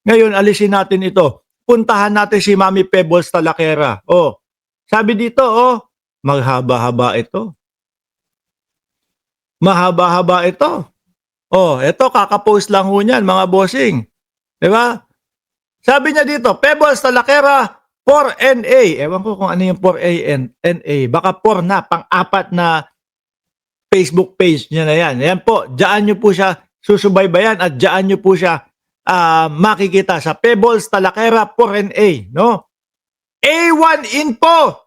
Ngayon, alisin natin ito. Puntahan natin si Mami Pebbles Talakera. Oh, sabi dito, oh, maghaba-haba ito. Mahaba-haba ito. Oh, ito, kakapost lang ho niyan, mga bossing. Diba? Sabi niya dito, Pebbles Talakera, 4NA. Ewan ko kung ano yung 4NA. Baka 4 na, pang-apat na Facebook page niya na yan. Yan po, dyan nyo po siya susubaybayan at dyan nyo po siya makikita sa Pebbles Talakera 4NA. No? A1 Info!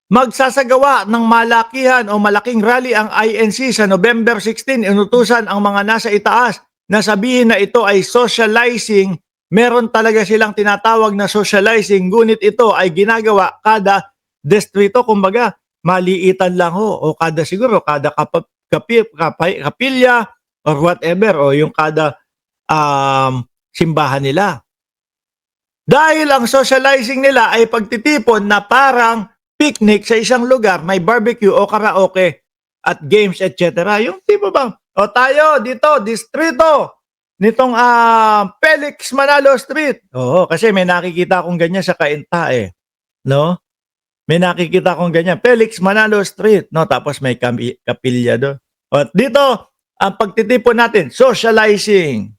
Magsasagawa ng malakihan o malaking rally ang INC sa November 16. Inutusan ang mga nasa itaas na sabihin na ito ay socializing. Meron talaga silang tinatawag na socializing, ngunit ito ay ginagawa kada distrito, kumbaga maliitan lang ho, o kada siguro kada kapilya or whatever, o yung kada simbahan nila. Dahil ang socializing nila ay pagtitipon na parang picnic sa isang lugar, may barbecue o karaoke at games, etc. Yung tipo bang, o tayo dito, distrito, nitong Felix Manalo Street. Oo, kasi may nakikita akong ganyan sa Cainta eh. No? May nakikita akong ganyan. Felix Manalo Street. No? Tapos may kapilya doon. At dito, ang pagtitipon natin, socializing.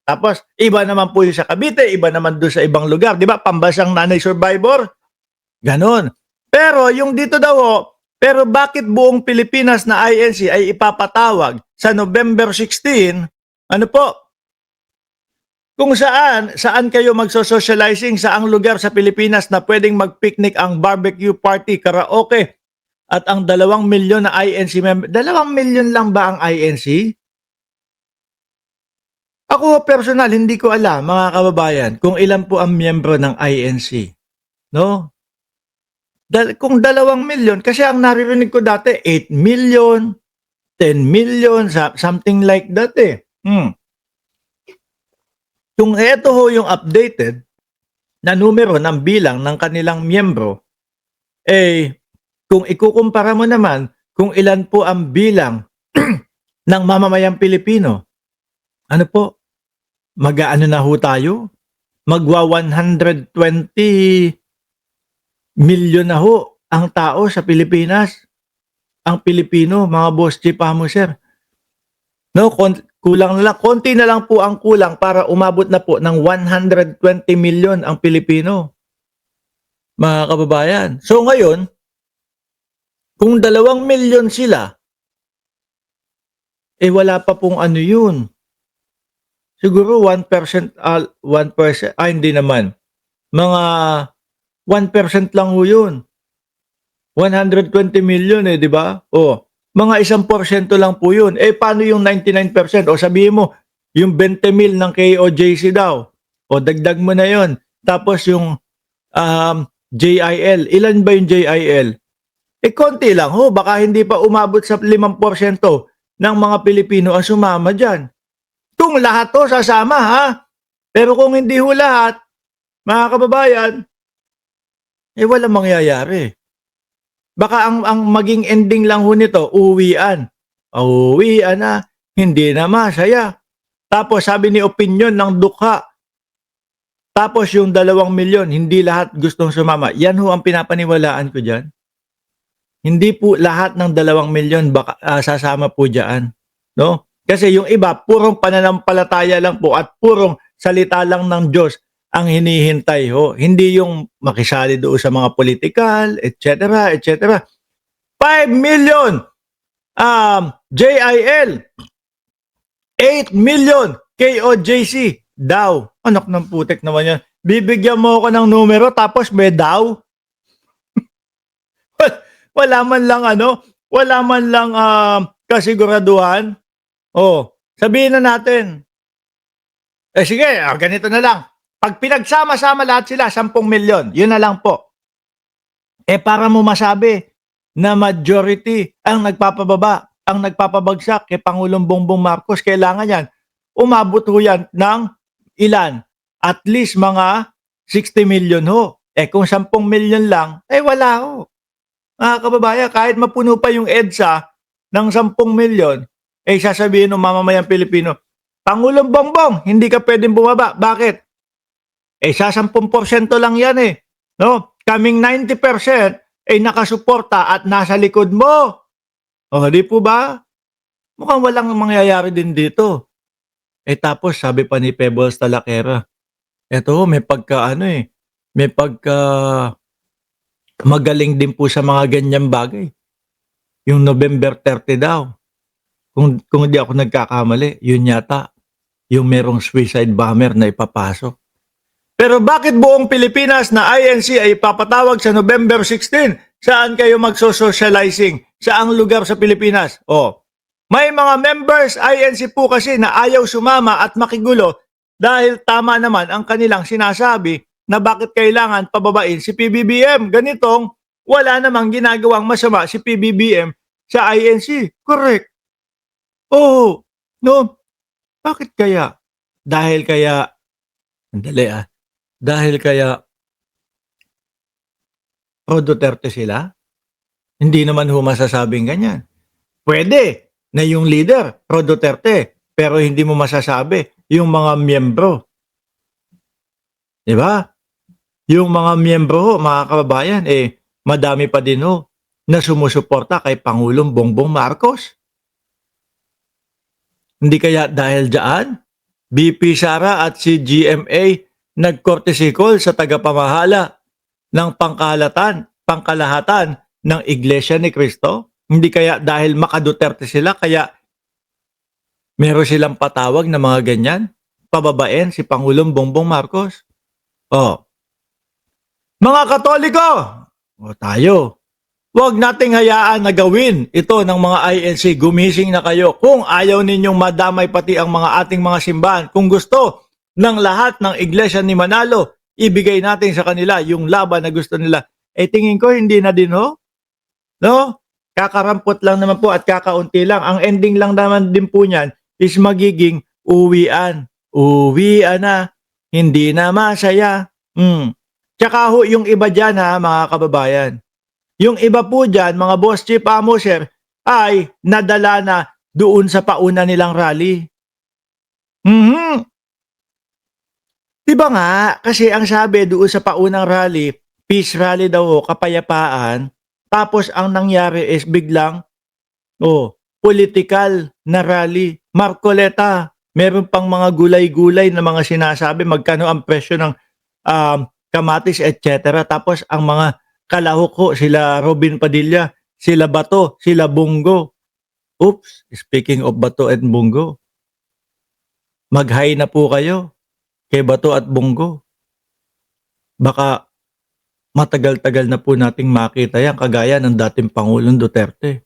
Tapos, iba naman po yung sa Cavite, iba naman doon sa ibang lugar. Di ba? Pambansang nanay survivor. Ganon. Pero yung dito daw, pero bakit buong Pilipinas na INC ay ipapatawag sa November 16? Ano po? Kung saan kayo magso-socializing, saang lugar sa Pilipinas na pwedeng mag-picnic ang barbecue party, karaoke, at ang 2 milyon na INC member. 2 milyon lang ba ang INC? Ako personal, hindi ko alam, mga kababayan, kung ilan po ang miyembro ng INC. No? Kung 2 milyon, kasi ang naririnig ko dati, 8 million, 10 million, something like that eh. Kung ito ho yung updated na numero ng bilang ng kanilang miyembro, eh, kung ikukumpara mo naman kung ilan po ang bilang ng mamamayang Pilipino, ano po, mag-aano na ho tayo? Magwa 120 milyon na ho ang tao sa Pilipinas. Ang Pilipino, mga boss chief mo, sir. No, kulang na lang, konti na lang po ang kulang para umabot na po ng 120 milyon ang Pilipino. Mga kababayan. So ngayon, kung 2 milyon sila, eh wala pa pong ano yun. Siguro 1%, 1%, hindi naman. Mga 1% lang ho yun. 120 million eh, di ba? O, mga 1% lang po yun. Eh, paano yung 99%? O sabihin mo, yung 20 mil ng KOJC daw. O, dagdag mo na yun. Tapos yung JIL. Ilan ba yung JIL? Eh, konti lang ho. Baka hindi pa umabot sa 5% ng mga Pilipino ang sumama dyan. Kung lahat to sasama, ha? Pero kung hindi ho lahat, mga kababayan, eh, walang mangyayari. Baka ang maging ending lang ho nito, uwian. Uwian na, hindi na masaya. Tapos sabi ni opinion ng dukha. Tapos yung 2 milyon, hindi lahat gustong sumama. Yan ho ang pinapaniwalaan ko dyan. Hindi po lahat ng 2 milyon baka, sasama po dyan. No? Kasi yung iba, purong pananampalataya lang po at purong salita lang ng Diyos ang hinihintay ho. Hindi yung makisali doon sa mga political, etc., etc. 5 million JIL, 8 million KOJC daw. Anak ng putek naman yan. Bibigyan mo ako ng numero tapos may daw. Wala man lang wala man lang kasiguraduhan. Oh, sabihin na natin. Eh sige, ganito na lang. Pag pinagsama-sama lahat sila, 10 milyon, yun na lang po. Eh para mo masabi na majority ang nagpapababa, ang nagpapabagsak kay Pangulong Bongbong Marcos, kailangan yan, umabot ho yan ng ilan? At least mga 60 milyon ho. Eh kung 10 milyon lang, eh wala ho. Mga kababayan, kahit mapuno pa yung EDSA ng 10 milyon, eh sasabihin ng mamamayang Pilipino, Pangulong Bongbong, hindi ka pwedeng bumaba. Bakit? Sa 10% lang yan eh. No? Kaming 90% ay nakasuporta at nasa likod mo. O, di po ba? Mukhang walang mangyayari din dito. Tapos sabi pa ni Pebbles Talakera, eto may pagka may pagka magaling din po sa mga ganyang bagay. Yung November 30 daw. Kung hindi ako nagkakamali, yun yata yung merong suicide bomber na ipapasok. Pero bakit buong Pilipinas na INC ay papatawag sa November 16? Saan kayo magso-socializing? Saang lugar sa Pilipinas? May mga members INC po kasi na ayaw sumama at makigulo dahil tama naman ang kanilang sinasabi na bakit kailangan pababain si PBBM. Ganitong wala namang ginagawang masama si PBBM sa INC. Correct. No. Bakit kaya? Dahil kaya pro Duterte sila? Hindi naman ho masasabing ganyan. Pwede na yung leader pro Duterte, pero hindi mo masasabi yung mga miyembro. Di ba? Yung mga miyembro ho, mga kababayan, madami pa din ho na sumusuporta kay Pangulong Bongbong Marcos. Hindi kaya dahil dyan, BP Sara at si GMA nag-courtesy call sa tagapamahala ng pangkalahatan ng Iglesia ni Cristo? Hindi kaya dahil maka-Duterte sila, kaya meron silang patawag na mga ganyan? Pababain si Pangulong Bongbong Marcos? Mga Katoliko, tayo, huwag nating hayaan na gawin ito ng mga INC. Gumising na kayo. Kung ayaw ninyong madamay pati ang mga ating mga simbahan, kung gusto ng lahat ng Iglesia ni Manalo, ibigay natin sa kanila yung laban na gusto nila. Tingin ko hindi na din ho. No? Kakarampot lang naman po at kakaunti lang. Ang ending lang naman din po niyan is magiging uwian. Uwian na. Hindi na masaya. Tsaka ho yung iba dyan ha, mga kababayan. Yung iba po dyan, mga boss chief amoser, ay nadala na doon sa pauna nilang rally. Diba nga, kasi ang sabi doon sa paunang rally, peace rally daw, kapayapaan, tapos ang nangyari is biglang, political na rally. Marcoleta, meron pang mga gulay-gulay na mga sinasabi, magkano ang presyo ng kamatis, etc. Tapos ang mga kalahok ko, sila Robin Padilla, sila Bato, sila Bungo. Oops, speaking of Bato and Bungo, mag-hi na po kayo kay Bato at Bungo. Baka matagal-tagal na po nating makita yan, kagaya ng dating Pangulong Duterte.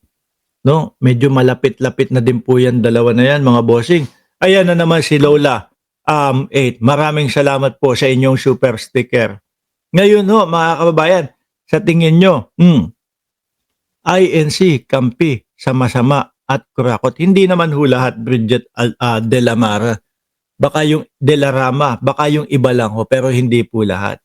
No? Medyo malapit-lapit na din po yan, dalawa na yan, mga bossing. Ayan na naman si Lola. 8. Maraming salamat po sa inyong super sticker. Ngayon ho, mga kababayan, sa tingin nyo, INC, kampi, sama-sama at kurakot. Hindi naman ho lahat, Bridget de la Mara. Baka yung de la Rama, baka yung iba lang ho, pero hindi po lahat.